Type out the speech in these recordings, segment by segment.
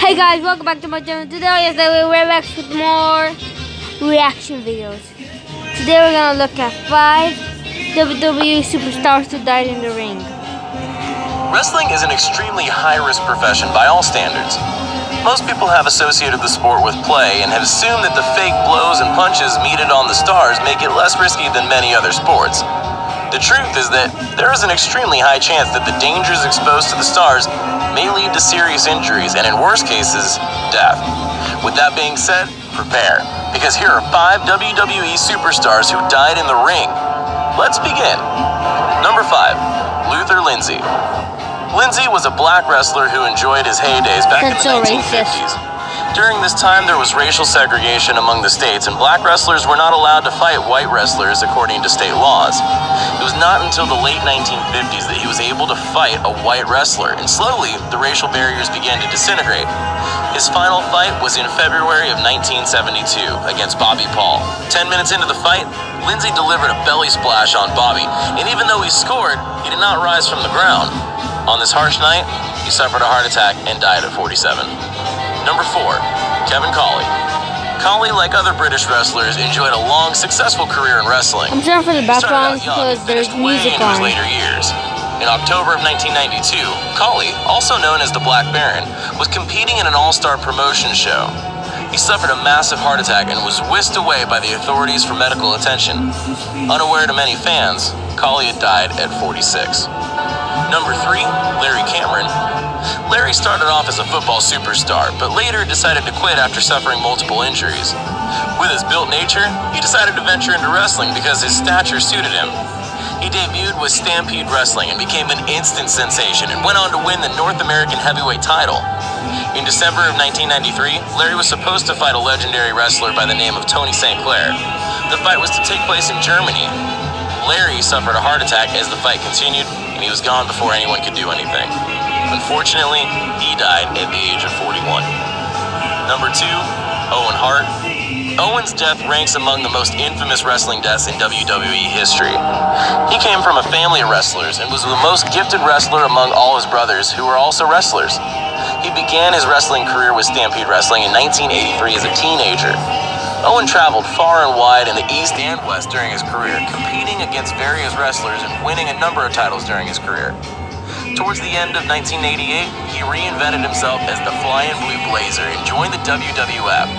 Hey guys, welcome back to my channel. Today we're back with more reaction videos. Today we're gonna look at 5 WWE superstars who died in the ring. Wrestling is an extremely high-risk profession by all standards. Most people have associated the sport with play and have assumed that the fake blows and punches meted on the stars make it less risky than many other sports. The truth is that there is an extremely high chance that the dangers exposed to the stars may lead to serious injuries and, in worst cases, death. With that being said, prepare, because here are 5 WWE superstars who died in the ring. Let's begin. Number 5, Luther Lindsay. Lindsay was a black wrestler who enjoyed his heydays back in the 1950s. During this time, there was racial segregation among the states, and black wrestlers were not allowed to fight white wrestlers according to state laws. It was not until the late 1950s that he was able to fight a white wrestler, and slowly, the racial barriers began to disintegrate. His final fight was in February of 1972 against Bobby Paul. 10 minutes into the fight, Lindsay delivered a belly splash on Bobby, and even though he scored, he did not rise from the ground. On this harsh night, he suffered a heart attack and died at 47. Number 4, Kevin Colley. Colley, like other British wrestlers, enjoyed a long, successful career in wrestling. I'm sorry for the background because there's music on. In his later years. In October of 1992, Colley, also known as the Black Baron, was competing in an all-star promotion show. He suffered a massive heart attack and was whisked away by the authorities for medical attention. Unaware to many fans, Colley had died at 46. Number 3, Larry Cameron. Larry started off as a football superstar, but later decided to quit after suffering multiple injuries. With his built nature, he decided to venture into wrestling because his stature suited him. He debuted with Stampede Wrestling and became an instant sensation and went on to win the North American Heavyweight title. In December of 1993, Larry was supposed to fight a legendary wrestler by the name of Tony St. Clair. The fight was to take place in Germany. Larry suffered a heart attack as the fight continued, and he was gone before anyone could do anything. Unfortunately, he died at the age of 41. Number 2, Owen Hart. Owen's death ranks among the most infamous wrestling deaths in WWE history. He came from a family of wrestlers and was the most gifted wrestler among all his brothers, who were also wrestlers. He began his wrestling career with Stampede Wrestling in 1983 as a teenager. Owen traveled far and wide in the East and West during his career, competing against various wrestlers and winning a number of titles during his career. Towards the end of 1988, he reinvented himself as the Flying Blue Blazer and joined the WWF.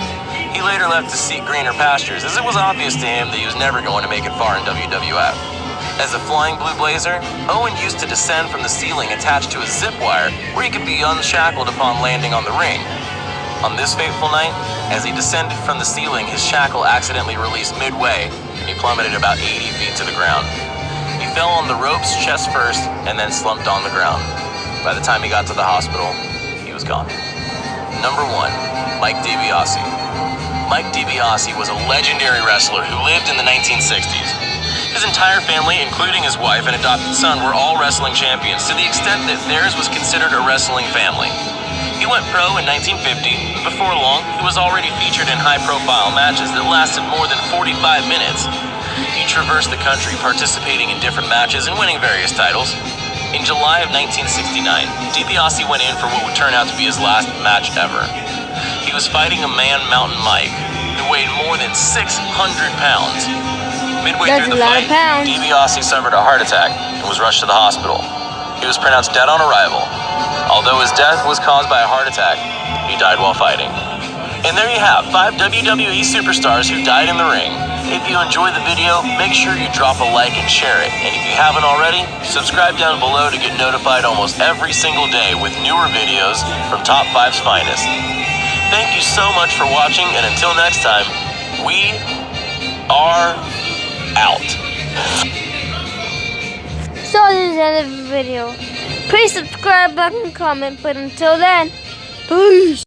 He later left to seek greener pastures, as it was obvious to him that he was never going to make it far in WWF. As a Flying Blue Blazer, Owen used to descend from the ceiling attached to a zip wire where he could be unshackled upon landing on the ring. On this fateful night, as he descended from the ceiling, his shackle accidentally released midway, and he plummeted about 80 feet to the ground. He fell on the ropes chest first, and then slumped on the ground. By the time he got to the hospital, he was gone. Number 1, Mike DiBiase. Mike DiBiase was a legendary wrestler who lived in the 1960s. His entire family, including his wife and adopted son, were all wrestling champions, to the extent that theirs was considered a wrestling family. He went pro in 1950, but before long, he was already featured in high-profile matches that lasted more than 45 minutes. He traversed the country participating in different matches and winning various titles. In July of 1969, DiBiase went in for what would turn out to be his last match ever. He was fighting a man, Mountain Mike, who weighed more than 600 pounds. Midway through the fight, DiBiase suffered a heart attack and was rushed to the hospital. He was pronounced dead on arrival. Although his death was caused by a heart attack, he died while fighting. And there you have 5 WWE superstars who died in the ring. If you enjoyed the video, make sure you drop a like and share it. And if you haven't already, subscribe down below to get notified almost every single day with newer videos from Top 5's finest. Thank you so much for watching, and until next time, we are out. So this is the end of the video. Please subscribe, like, and comment. But until then, peace.